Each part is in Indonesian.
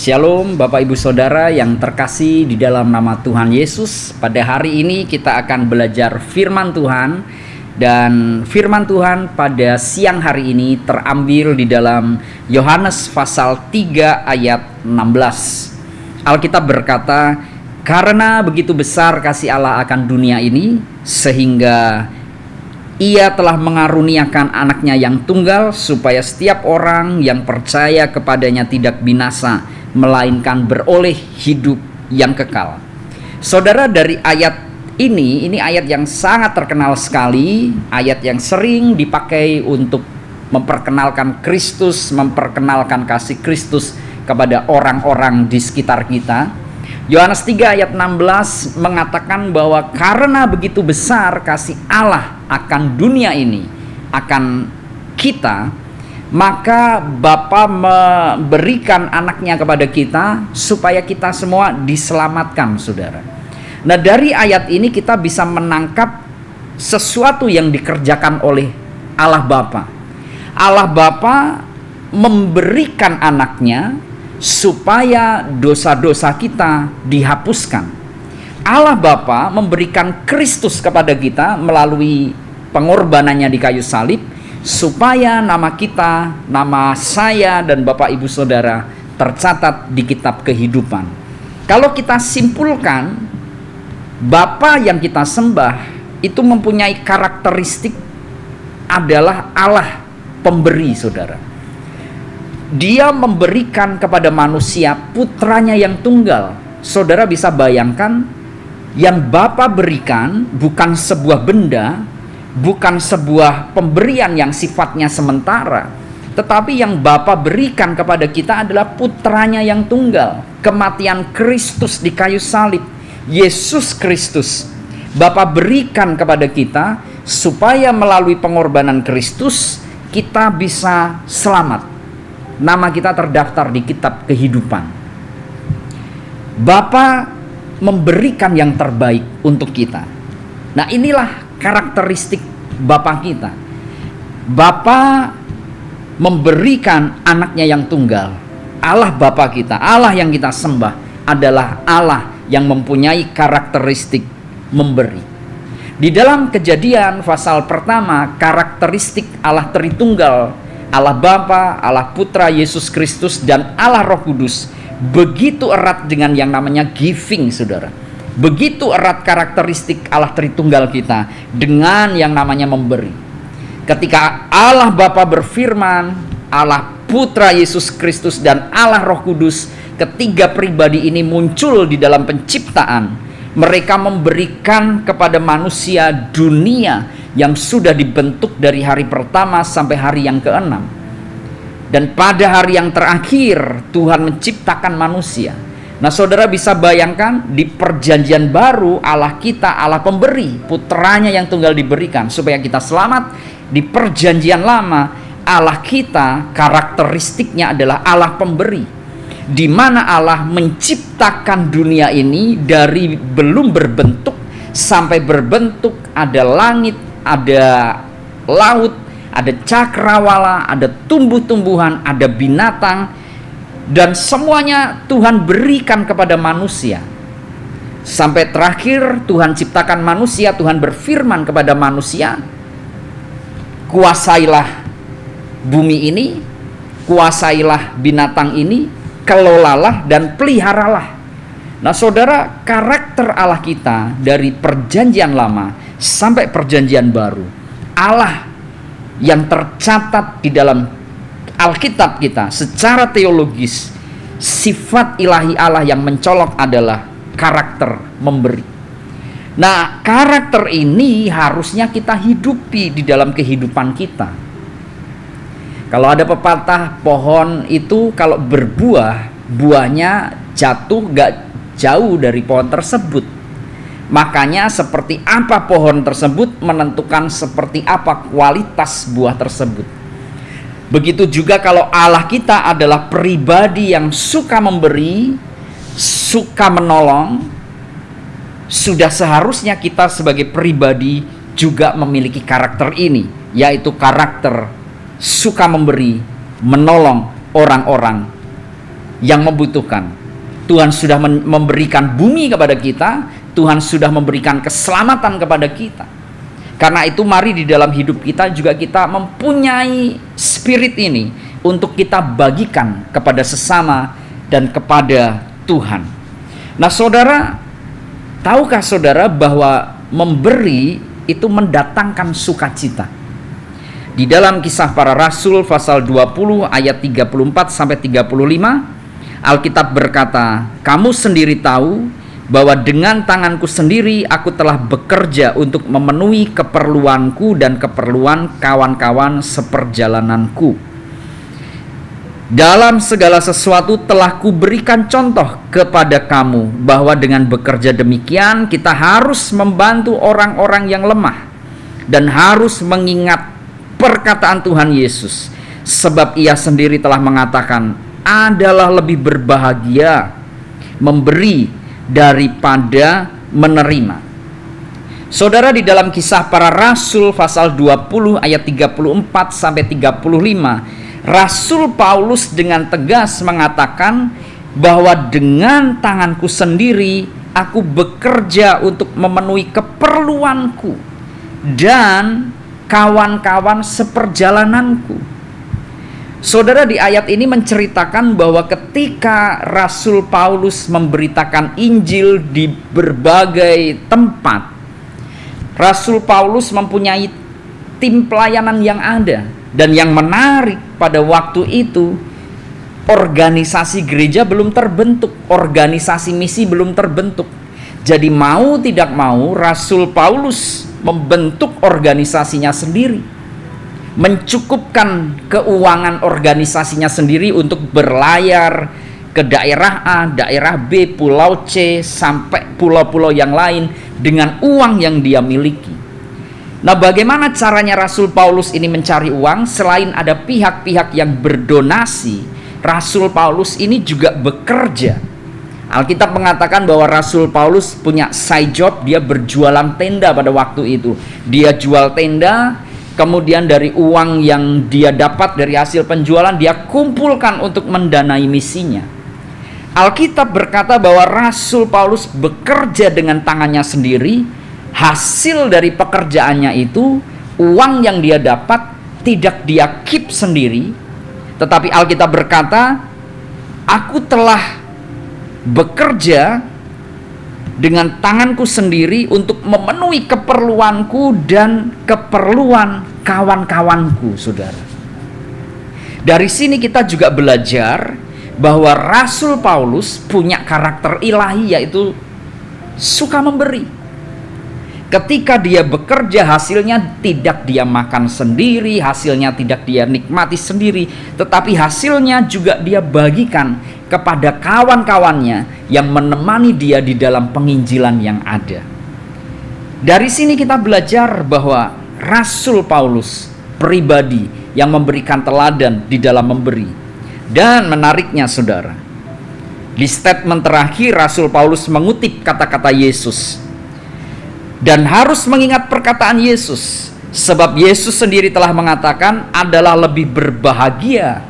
Shalom Bapak Ibu Saudara yang terkasih di dalam nama Tuhan Yesus. Pada hari ini kita akan belajar firman Tuhan. Dan firman Tuhan pada siang hari ini terambil di dalam Yohanes pasal 3 ayat 16. Alkitab berkata, "Karena begitu besar kasih Allah akan dunia ini, sehingga Ia telah mengaruniakan anaknya yang tunggal, supaya setiap orang yang percaya kepadanya tidak binasa, melainkan beroleh hidup yang kekal." Saudara, dari ayat ini ayat yang sangat terkenal sekali, ayat yang sering dipakai untuk memperkenalkan Kristus, memperkenalkan kasih Kristus kepada orang-orang di sekitar kita. Yohanes 3 ayat 16 mengatakan bahwa karena begitu besar kasih Allah akan dunia ini, akan kita, maka Bapa memberikan anaknya kepada kita supaya kita semua diselamatkan, saudara. Nah, dari ayat ini kita bisa menangkap sesuatu yang dikerjakan oleh Allah Bapa. Allah Bapa memberikan anaknya supaya dosa-dosa kita dihapuskan. Allah Bapa memberikan Kristus kepada kita melalui pengorbanannya di kayu salib, supaya nama kita, nama saya dan Bapak Ibu Saudara tercatat di kitab kehidupan. Kalau kita simpulkan, Bapa yang kita sembah itu mempunyai karakteristik adalah Allah pemberi, saudara. Dia memberikan kepada manusia putranya yang tunggal. Saudara bisa bayangkan, yang Bapa berikan bukan sebuah benda, bukan sebuah pemberian yang sifatnya sementara, tetapi yang Bapa berikan kepada kita adalah putranya yang tunggal. Kematian Kristus di kayu salib, Yesus Kristus, Bapa berikan kepada kita supaya melalui pengorbanan Kristus kita bisa selamat. Nama kita terdaftar di kitab kehidupan. Bapa memberikan yang terbaik untuk kita. Nah, inilah karakteristik Bapa kita. Bapa memberikan anaknya yang tunggal. Allah Bapa kita, Allah yang kita sembah adalah Allah yang mempunyai karakteristik memberi. Di dalam Kejadian pasal pertama, karakteristik Allah Tritunggal, Allah Bapa, Allah Putra Yesus Kristus, dan Allah Roh Kudus begitu erat dengan yang namanya giving, saudara. Begitu erat karakteristik Allah Tritunggal kita dengan yang namanya memberi. Ketika Allah Bapa berfirman, Allah Putra Yesus Kristus dan Allah Roh Kudus, ketiga pribadi ini muncul di dalam penciptaan. Mereka memberikan kepada manusia dunia yang sudah dibentuk dari hari pertama sampai hari yang ke-6. Dan pada hari yang terakhir Tuhan menciptakan manusia. Nah, saudara bisa bayangkan, di perjanjian baru Allah kita Allah pemberi, putranya yang tunggal diberikan supaya kita selamat. Di perjanjian lama Allah kita karakteristiknya adalah Allah pemberi, di mana Allah menciptakan dunia ini dari belum berbentuk sampai berbentuk. Ada langit, ada laut, ada cakrawala, ada tumbuh-tumbuhan, ada binatang, dan semuanya Tuhan berikan kepada manusia. Sampai terakhir Tuhan ciptakan manusia, Tuhan berfirman kepada manusia, "Kuasailah bumi ini, kuasailah binatang ini, kelolalah dan peliharalah." Nah, saudara, karakter Allah kita dari perjanjian lama sampai perjanjian baru, Allah yang tercatat di dalam Alkitab kita secara teologis, sifat ilahi Allah yang mencolok adalah karakter memberi. Nah, karakter ini harusnya kita hidupi di dalam kehidupan kita. Kalau ada pepatah, pohon itu kalau berbuah, buahnya jatuh gak jauh dari pohon tersebut. Makanya seperti apa pohon tersebut menentukan seperti apa kualitas buah tersebut. Begitu juga kalau Allah kita adalah pribadi yang suka memberi, suka menolong, sudah seharusnya kita sebagai pribadi juga memiliki karakter ini, yaitu karakter suka memberi, menolong orang-orang yang membutuhkan. Tuhan sudah memberikan bumi kepada kita, Tuhan sudah memberikan keselamatan kepada kita. Karena itu mari di dalam hidup kita juga kita mempunyai spirit ini untuk kita bagikan kepada sesama dan kepada Tuhan. Nah saudara, tahukah saudara bahwa memberi itu mendatangkan sukacita? Di dalam Kisah Para Rasul pasal 20 ayat 34 sampai 35, Alkitab berkata, "Kamu sendiri tahu bahwa dengan tanganku sendiri aku telah bekerja untuk memenuhi keperluanku dan keperluan kawan-kawan seperjalananku. Dalam segala sesuatu telah kuberikan contoh kepada kamu bahwa dengan bekerja demikian kita harus membantu orang-orang yang lemah dan harus mengingat perkataan Tuhan Yesus, sebab ia sendiri telah mengatakan, adalah lebih berbahagia memberi daripada menerima." Saudara, di dalam Kisah Para Rasul pasal 20 ayat 34 sampai 35, Rasul Paulus dengan tegas mengatakan bahwa dengan tanganku sendiri aku bekerja untuk memenuhi keperluanku dan kawan-kawan seperjalananku. Saudara, di ayat ini menceritakan bahwa ketika Rasul Paulus memberitakan Injil di berbagai tempat, Rasul Paulus mempunyai tim pelayanan yang ada. Dan yang menarik pada waktu itu, organisasi gereja belum terbentuk, organisasi misi belum terbentuk. Jadi mau tidak mau Rasul Paulus membentuk organisasinya sendiri, mencukupkan keuangan organisasinya sendiri untuk berlayar ke daerah A, daerah B, pulau C, sampai pulau-pulau yang lain dengan uang yang dia miliki. Nah, bagaimana caranya Rasul Paulus ini mencari uang? Selain ada pihak-pihak yang berdonasi, Rasul Paulus ini juga bekerja. Alkitab mengatakan bahwa Rasul Paulus punya side job, dia berjualan tenda pada waktu itu. Dia jual tenda, kemudian dari uang yang dia dapat dari hasil penjualan, dia kumpulkan untuk mendanai misinya. Alkitab berkata bahwa Rasul Paulus bekerja dengan tangannya sendiri. Hasil dari pekerjaannya itu, uang yang dia dapat tidak dia keep sendiri, tetapi Alkitab berkata, aku telah bekerja dengan tanganku sendiri untuk memenuhi keperluanku dan keperluan kawan-kawanku. Saudara, dari sini kita juga belajar bahwa Rasul Paulus punya karakter ilahi, yaitu suka memberi. Ketika dia bekerja, hasilnya tidak dia makan sendiri, hasilnya tidak dia nikmati sendiri, tetapi hasilnya juga dia bagikan kepada kawan-kawannya yang menemani dia di dalam penginjilan yang ada. Dari sini kita belajar bahwa Rasul Paulus pribadi yang memberikan teladan di dalam memberi. Dan menariknya saudara, di statement terakhir Rasul Paulus mengutip kata-kata Yesus. Dan harus mengingat perkataan Yesus, sebab Yesus sendiri telah mengatakan adalah lebih berbahagia,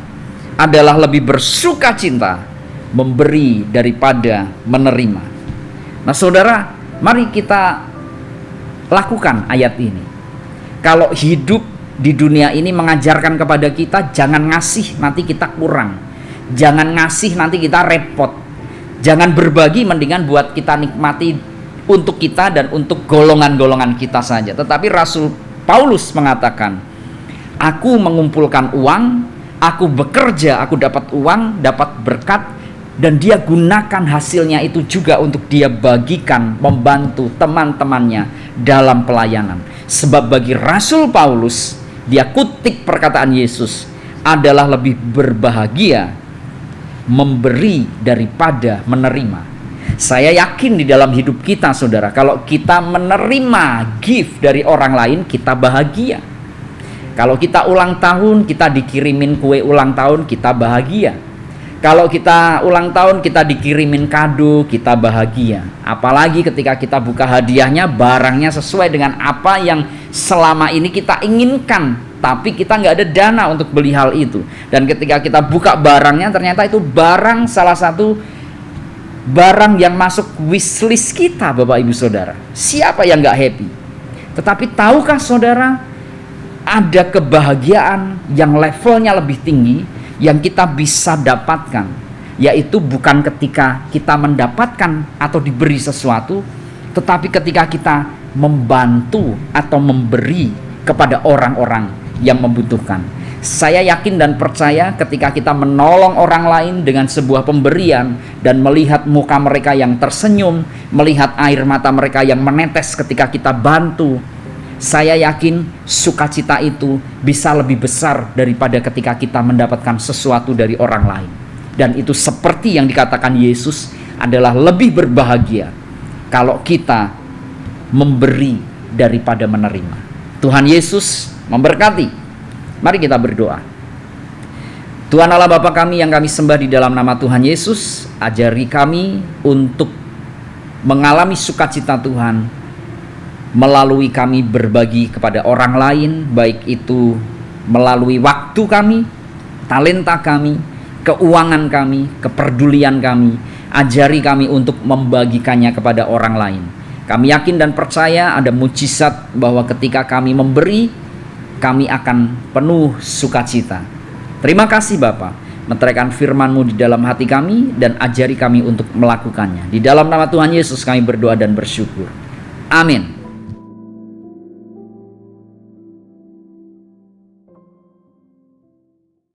adalah lebih bersukacita memberi daripada menerima. Nah saudara, mari kita lakukan ayat ini. Kalau hidup di dunia ini mengajarkan kepada kita, jangan ngasih nanti kita kurang, jangan ngasih nanti kita repot, jangan berbagi, mendingan buat kita nikmati untuk kita dan untuk golongan-golongan kita saja. Tetapi Rasul Paulus mengatakan, aku mengumpulkan uang, aku bekerja, aku dapat uang, dapat berkat, dan dia gunakan hasilnya itu juga untuk dia bagikan, membantu teman-temannya dalam pelayanan. Sebab bagi Rasul Paulus, dia kutip perkataan Yesus, adalah lebih berbahagia memberi daripada menerima. Saya yakin di dalam hidup kita saudara, kalau kita menerima gift dari orang lain, kita bahagia. Kalau kita ulang tahun, kita dikirimin kue ulang tahun, kita bahagia. Kalau kita ulang tahun, kita dikirimin kado, kita bahagia. Apalagi ketika kita buka hadiahnya, barangnya sesuai dengan apa yang selama ini kita inginkan, tapi kita nggak ada dana untuk beli hal itu. Dan ketika kita buka barangnya, ternyata itu barang, salah satu barang yang masuk wishlist kita, Bapak Ibu Saudara. Siapa yang nggak happy? Tetapi tahukah saudara, ada kebahagiaan yang levelnya lebih tinggi yang kita bisa dapatkan, yaitu bukan ketika kita mendapatkan atau diberi sesuatu, tetapi ketika kita membantu atau memberi kepada orang-orang yang membutuhkan. Saya yakin dan percaya ketika kita menolong orang lain dengan sebuah pemberian dan melihat muka mereka yang tersenyum, melihat air mata mereka yang menetes ketika kita bantu, saya yakin sukacita itu bisa lebih besar daripada ketika kita mendapatkan sesuatu dari orang lain. Dan itu seperti yang dikatakan Yesus, adalah lebih berbahagia kalau kita memberi daripada menerima. Tuhan Yesus memberkati. Mari kita berdoa. Tuhan Allah Bapa kami yang kami sembah di dalam nama Tuhan Yesus, ajari kami untuk mengalami sukacita Tuhan melalui kami berbagi kepada orang lain, baik itu melalui waktu kami, talenta kami, keuangan kami, kepedulian kami. Ajari kami untuk membagikannya kepada orang lain. Kami yakin dan percaya ada mujizat bahwa ketika kami memberi, kami akan penuh sukacita. Terima kasih Bapa, meteraikan firman-Mu di dalam hati kami dan ajari kami untuk melakukannya. Di dalam nama Tuhan Yesus kami berdoa dan bersyukur. Amin.